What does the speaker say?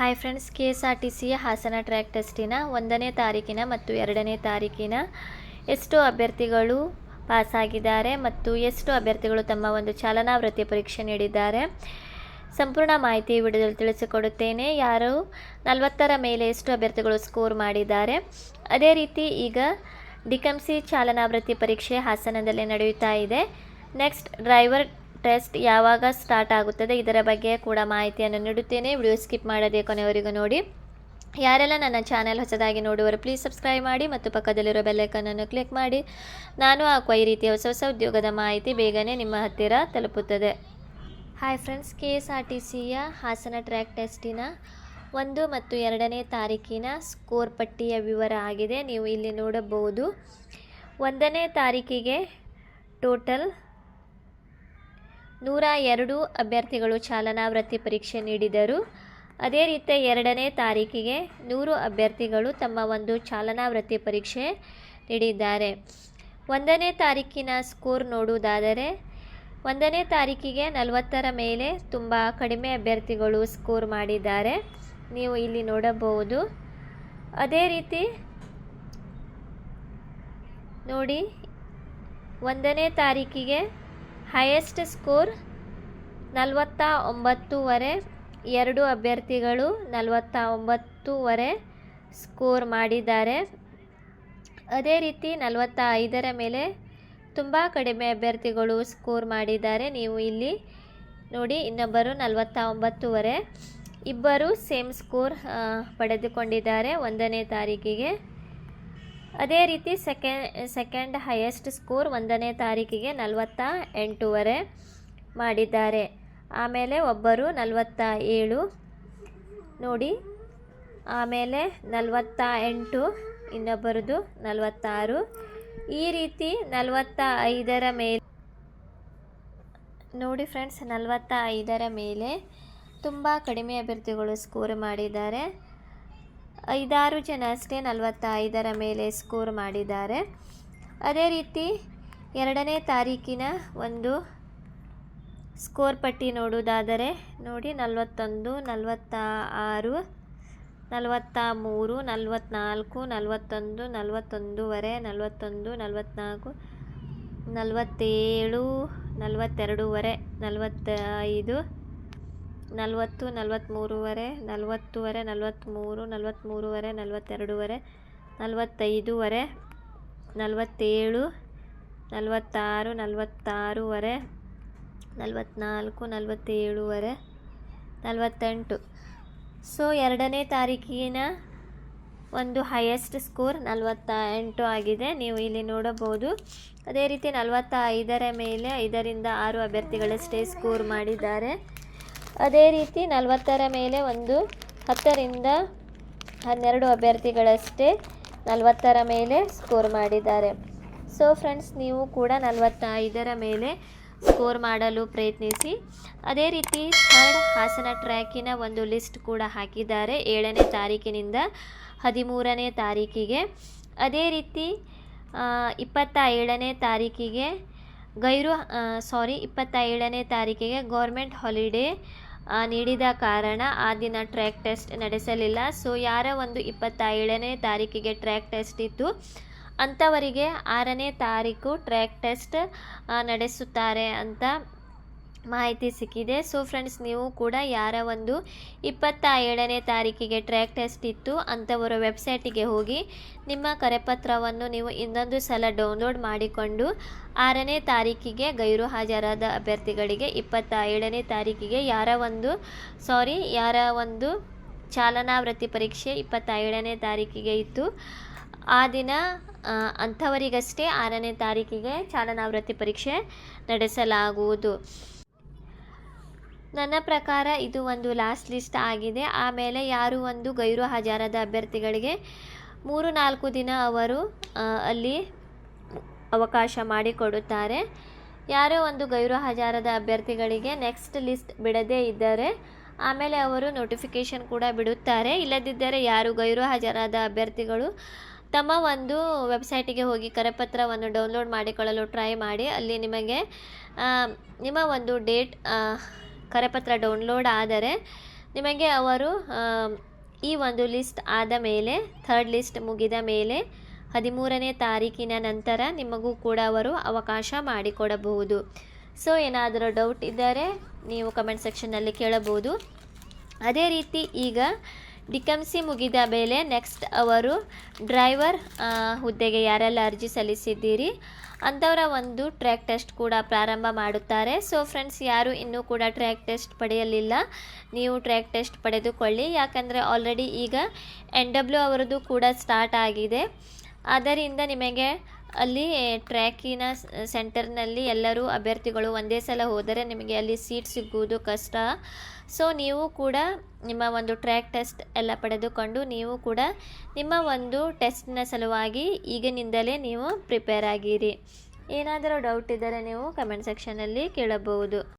Hi friends, KSRTCಯ Hassan track ಟೆಸ್ಟಿನ 1ನೇ ತಾರೀಕಿನ ಮತ್ತು 2ನೇ ತಾರೀಕಿನ ಎಷ್ಟು ಅಭ್ಯರ್ಥಿಗಳು ಪಾಸಾಗಿದ್ದಾರೆ ಮತ್ತು ಎಷ್ಟು ಅಭ್ಯರ್ಥಿಗಳು ತಮ್ಮ ಒಂದು ಚಾಲನಾ ವೃತ್ತಿ ಪರೀಕ್ಷೆ ನೀಡಿದ್ದಾರೆ ಸಂಪೂರ್ಣ ಮಾಹಿತಿ ವಿಡಿಯೋದಲ್ಲಿ ತಿಳಿಸಿಕೊಡುತ್ತೇನೆ. ಯಾರು 40ರ ಮೇಲೆ ಎಷ್ಟು ಅಭ್ಯರ್ಥಿಗಳು ಸ್ಕೋರ್ ಮಾಡಿದ್ದಾರೆ. ಅದೇ ರೀತಿ ಈಗ DCMC ಚಾಲನಾ ವೃತ್ತಿ ಪರೀಕ್ಷೆ ಹಾಸನದಲ್ಲಿ ನಡೆಯುತ್ತಾ ಇದೆ. ನೆಕ್ಸ್ಟ್ ಡ್ರೈವರ್ ಟೆಸ್ಟ್ ಯಾವಾಗ ಸ್ಟಾರ್ಟ್ ಆಗುತ್ತದೆ ಇದರ ಬಗ್ಗೆ ಕೂಡ ಮಾಹಿತಿಯನ್ನು ನೀಡುತ್ತೇನೆ. ವಿಡಿಯೋ ಸ್ಕಿಪ್ ಮಾಡದೆ ಕೊನೆಯವರೆಗೂ ನೋಡಿ. ಯಾರೆಲ್ಲ ನನ್ನ ಚಾನೆಲ್ ಹೊಸದಾಗಿ ನೋಡುವರು ಪ್ಲೀಸ್ ಸಬ್ಸ್ಕ್ರೈಬ್ ಮಾಡಿ ಮತ್ತು ಪಕ್ಕದಲ್ಲಿರೋ ಬೆಲ್ಲೈಕನನ್ನು ಕ್ಲಿಕ್ ಮಾಡಿ. ನಾನು ಹಾಕುವ ಈ ರೀತಿಯ ಹೊಸ ಉದ್ಯೋಗದ ಮಾಹಿತಿ ಬೇಗನೆ ನಿಮ್ಮ ಹತ್ತಿರ ತಲುಪುತ್ತದೆ. ಹಾಯ್ ಫ್ರೆಂಡ್ಸ್, KSRTCಯ ಹಾಸನ ಟ್ರ್ಯಾಕ್ ಟೆಸ್ಟಿನ 1 ಮತ್ತು 2ನೇ ತಾರೀಕಿನ ಸ್ಕೋರ್ ಪಟ್ಟಿಯ ವಿವರ ಆಗಿದೆ. ನೀವು ಇಲ್ಲಿ ನೋಡಬಹುದು. 1ನೇ ತಾರೀಕಿಗೆ ಟೋಟಲ್ 102 ಅಭ್ಯರ್ಥಿಗಳು ಚಾಲನಾ ವೃತ್ತಿ ಪರೀಕ್ಷೆ ನೀಡಿದರು. ಅದೇ ರೀತಿ 2ನೇ ತಾರೀಕಿಗೆ 100 ಅಭ್ಯರ್ಥಿಗಳು ತಮ್ಮ ಒಂದು ಚಾಲನಾ ವೃತ್ತಿ ಪರೀಕ್ಷೆ ನೀಡಿದ್ದಾರೆ. 1ನೇ ತಾರೀಕಿನ ಸ್ಕೋರ್ ನೋಡುವುದಾದರೆ 1ನೇ ತಾರೀಕಿಗೆ 40ರ ಮೇಲೆ ತುಂಬ ಕಡಿಮೆ ಅಭ್ಯರ್ಥಿಗಳು ಸ್ಕೋರ್ ಮಾಡಿದ್ದಾರೆ. ನೀವು ಇಲ್ಲಿ ನೋಡಬಹುದು. ಅದೇ ರೀತಿ ನೋಡಿ, 1ನೇ ತಾರೀಕಿಗೆ ಹೈಯೆಸ್ಟ್ ಸ್ಕೋರ್ 49ವರೆ. 2 ಅಭ್ಯರ್ಥಿಗಳು 49ವರೆ ಸ್ಕೋರ್ ಮಾಡಿದ್ದಾರೆ. ಅದೇ ರೀತಿ 45ರ ಮೇಲೆ ತುಂಬ ಕಡಿಮೆ ಅಭ್ಯರ್ಥಿಗಳು ಸ್ಕೋರ್ ಮಾಡಿದ್ದಾರೆ. ನೀವು ಇಲ್ಲಿ ನೋಡಿ, ಇನ್ನೊಬ್ಬರು 49ವರೆ. ಇಬ್ಬರು ಸೇಮ್ ಸ್ಕೋರ್ ಪಡೆದುಕೊಂಡಿದ್ದಾರೆ 1ನೇ ತಾರೀಕಿಗೆ. ಅದೇ ರೀತಿ ಸೆಕೆಂಡ್ ಹೈಯೆಸ್ಟ್ ಸ್ಕೋರ್ 1ನೇ ತಾರೀಕಿಗೆ 48ವರೆ ಮಾಡಿದ್ದಾರೆ. ಆಮೇಲೆ ಒಬ್ಬರು 47 ನೋಡಿ, ಆಮೇಲೆ 48, ಇನ್ನೊಬ್ಬರದು 46. ಈ ರೀತಿ 45ರ ಮೇಲೆ ನೋಡಿ ಫ್ರೆಂಡ್ಸ್, 45ರ ಮೇಲೆ ತುಂಬ ಕಡಿಮೆ ಅಭ್ಯರ್ಥಿಗಳು ಸ್ಕೋರ್ ಮಾಡಿದ್ದಾರೆ. 5-6 ಜನ ಅಷ್ಟೇ 45ರ ಮೇಲೆ ಸ್ಕೋರ್ ಮಾಡಿದ್ದಾರೆ. ಅದೇ ರೀತಿ 2ನೇ ತಾರೀಕಿನ ಒಂದು ಸ್ಕೋರ್ ಪಟ್ಟಿ ನೋಡುವುದಾದರೆ ನೋಡಿ, 41, 46, 43, 44, 41, 41ವರೆ, 41, 44, 47, 42ವರೆ, 45, 40, 43ವರೆ, 40ವರೆ, 43, 43ವರೆ, 42ವರೆ, 45ವರೆ, 47, 46, 46ವರೆ, 44, 47ವರೆ, 48. ಸೊ 2ನೇ ತಾರೀಕಿನ ಒಂದು ಹೈಯೆಸ್ಟ್ ಸ್ಕೋರ್ 48 ಆಗಿದೆ. ನೀವು ಇಲ್ಲಿ ನೋಡಬಹುದು. ಅದೇ ರೀತಿ 45ರ ಮೇಲೆ 5ರಿಂದ 6 ಅಭ್ಯರ್ಥಿಗಳಷ್ಟೇ ಸ್ಕೋರ್ ಮಾಡಿದ್ದಾರೆ. ಅದೇ ರೀತಿ 40ರ ಮೇಲೆ ಒಂದು 10ರಿಂದ 12 ಅಭ್ಯರ್ಥಿಗಳಷ್ಟೇ 40ರ ಮೇಲೆ ಸ್ಕೋರ್ ಮಾಡಿದ್ದಾರೆ. ಸೊ ಫ್ರೆಂಡ್ಸ್, ನೀವು ಕೂಡ 45ರ ಮೇಲೆ ಸ್ಕೋರ್ ಮಾಡಲು ಪ್ರಯತ್ನಿಸಿ. ಅದೇ ರೀತಿ ಥರ್ಡ್ ಹಾಸನ ಟ್ರ್ಯಾಕಿನ ಒಂದು ಲಿಸ್ಟ್ ಕೂಡ ಹಾಕಿದ್ದಾರೆ 7ನೇ ತಾರೀಕಿನಿಂದ 13ನೇ ತಾರೀಕಿಗೆ. ಅದೇ ರೀತಿ 27ನೇ ತಾರೀಕಿಗೆ 27ನೇ ತಾರೀಕಿಗೆ ಗೌರ್ಮೆಂಟ್ ಹಾಲಿಡೇ ನೀಡಿದ ಕಾರಣ ಆ ದಿನ ಟ್ರ್ಯಾಕ್ ಟೆಸ್ಟ್ ನಡೆಸಲಿಲ್ಲ. ಸೊ ಯಾರ ಒಂದು 27ನೇ ತಾರೀಕಿಗೆ ಟ್ರ್ಯಾಕ್ ಟೆಸ್ಟ್ ಇತ್ತು ಅಂಥವರಿಗೆ 6ನೇ ತಾರೀಕು ಟ್ರ್ಯಾಕ್ ಟೆಸ್ಟ್ ನಡೆಸುತ್ತಾರೆ ಅಂತ ಮಾಹಿತಿ ಸಿಕ್ಕಿದೆ. ಸೊ ಫ್ರೆಂಡ್ಸ್, ನೀವು ಕೂಡ ಯಾರ ಒಂದು 27ನೇ ತಾರೀಕಿಗೆ ಟ್ರ್ಯಾಕ್ ಟೆಸ್ಟ್ ಇತ್ತು ಅಂಥವರ ವೆಬ್ಸೈಟಿಗೆ ಹೋಗಿ ನಿಮ್ಮ ಕರೆಪತ್ರವನ್ನು ನೀವು ಇನ್ನೊಂದು ಸಲ ಡೌನ್ಲೋಡ್ ಮಾಡಿಕೊಂಡು 6ನೇ ತಾರೀಕಿಗೆ ಗೈರು ಹಾಜರಾದ ಅಭ್ಯರ್ಥಿಗಳಿಗೆ 27ನೇ ತಾರೀಕಿಗೆ ಯಾರ ಒಂದು ಚಾಲನಾ ವೃತ್ತಿ ಪರೀಕ್ಷೆ 27ನೇ ತಾರೀಕಿಗೆ ಇತ್ತು ಆ ದಿನ ಅಂಥವರಿಗಷ್ಟೇ 6ನೇ ತಾರೀಕಿಗೆ ಚಾಲನಾ ವೃತ್ತಿ ಪರೀಕ್ಷೆ ನಡೆಸಲಾಗುವುದು. ನನ್ನ ಪ್ರಕಾರ ಇದು ಒಂದು ಲಾಸ್ಟ್ ಲಿಸ್ಟ್ ಆಗಿದೆ. ಆಮೇಲೆ ಯಾರು ಒಂದು ಗೈರು ಹಾಜರಾದ ಅಭ್ಯರ್ಥಿಗಳಿಗೆ 3-4 ದಿನ ಅವರು ಅಲ್ಲಿ ಅವಕಾಶ ಮಾಡಿಕೊಡುತ್ತಾರೆ. ಯಾರೋ ಒಂದು ಗೈರು ಹಾಜರಾದ ಅಭ್ಯರ್ಥಿಗಳಿಗೆ ನೆಕ್ಸ್ಟ್ ಲಿಸ್ಟ್ ಬಿಡದೇ ಇದ್ದರೆ ಆಮೇಲೆ ಅವರು ನೋಟಿಫಿಕೇಷನ್ ಕೂಡ ಬಿಡುತ್ತಾರೆ. ಇಲ್ಲದಿದ್ದರೆ ಯಾರು ಗೈರು ಹಾಜರಾದ ಅಭ್ಯರ್ಥಿಗಳು ತಮ್ಮ ಒಂದು ವೆಬ್ಸೈಟಿಗೆ ಹೋಗಿ ಕರೆಪತ್ರವನ್ನು ಡೌನ್ಲೋಡ್ ಮಾಡಿಕೊಳ್ಳಲು ಟ್ರೈ ಮಾಡಿ. ಅಲ್ಲಿ ನಿಮಗೆ ನಿಮ್ಮ ಒಂದು ಡೇಟ್ ಕರೆಪತ್ರ ಡೌನ್ಲೋಡ್ ಆದರೆ ನಿಮಗೆ ಅವರು ಈ ಒಂದು ಲಿಸ್ಟ್ ಆದ ಮೇಲೆ, ಥರ್ಡ್ ಲಿಸ್ಟ್ ಮುಗಿದ ಮೇಲೆ 13ನೇ ತಾರೀಕಿನ ನಂತರ ನಿಮಗೂ ಕೂಡ ಅವರು ಅವಕಾಶ ಮಾಡಿಕೊಡಬಹುದು. ಸೊ ಏನಾದರೂ ಡೌಟ್ ಇದ್ದರೆ ನೀವು ಕಮೆಂಟ್ ಸೆಕ್ಷನ್ನಲ್ಲಿ ಕೇಳಬಹುದು. ಅದೇ ರೀತಿ ಈಗ ಡಿಕಮ್ಸಿ ಮುಗಿದ ಮೇಲೆ ನೆಕ್ಸ್ಟ್ ಅವರು ಡ್ರೈವರ್ ಹುದ್ದೆಗೆ ಯಾರೆಲ್ಲ ಅರ್ಜಿ ಸಲ್ಲಿಸಿದ್ದೀರಿ ಅಂಥವರ ಒಂದು ಟ್ರ್ಯಾಕ್ ಟೆಸ್ಟ್ ಕೂಡ ಪ್ರಾರಂಭ ಮಾಡುತ್ತಾರೆ. ಸೊ ಫ್ರೆಂಡ್ಸ್, ಯಾರು ಇನ್ನೂ ಕೂಡ ಟ್ರ್ಯಾಕ್ ಟೆಸ್ಟ್ ಪಡೆಯಲಿಲ್ಲ, ನೀವು ಟ್ರ್ಯಾಕ್ ಟೆಸ್ಟ್ ಪಡೆದುಕೊಳ್ಳಿ. ಯಾಕಂದರೆ ಆಲ್ರೆಡಿ ಈಗ NW ಅವರದ್ದು ಕೂಡ ಸ್ಟಾರ್ಟ್ ಆಗಿದೆ. ಆದ್ದರಿಂದ ನಿಮಗೆ ಅಲ್ಲಿ ಟ್ರ್ಯಾಕಿನ ಸೆಂಟರ್ನಲ್ಲಿ ಎಲ್ಲರೂ ಅಭ್ಯರ್ಥಿಗಳು ಒಂದೇ ಸಲ ಹೋದರೆ ನಿಮಗೆ ಅಲ್ಲಿ ಸೀಟ್ ಸಿಗುವುದು ಕಷ್ಟ. ಸೊ ನೀವು ಕೂಡ ನಿಮ್ಮ ಒಂದು ಟ್ರ್ಯಾಕ್ ಟೆಸ್ಟ್ ಎಲ್ಲ ಪಡೆದುಕೊಂಡು ನೀವು ಕೂಡ ನಿಮ್ಮ ಒಂದು ಟೆಸ್ಟ್ನ ಸಲುವಾಗಿ ಈಗಿನಿಂದಲೇ ನೀವು ಪ್ರಿಪೇರ್ ಆಗಿರಿ. ಏನಾದರೂ ಡೌಟ್ ಇದ್ದರೆ ನೀವು ಕಮೆಂಟ್ ಸೆಕ್ಷನಲ್ಲಿ ಕೇಳಬಹುದು.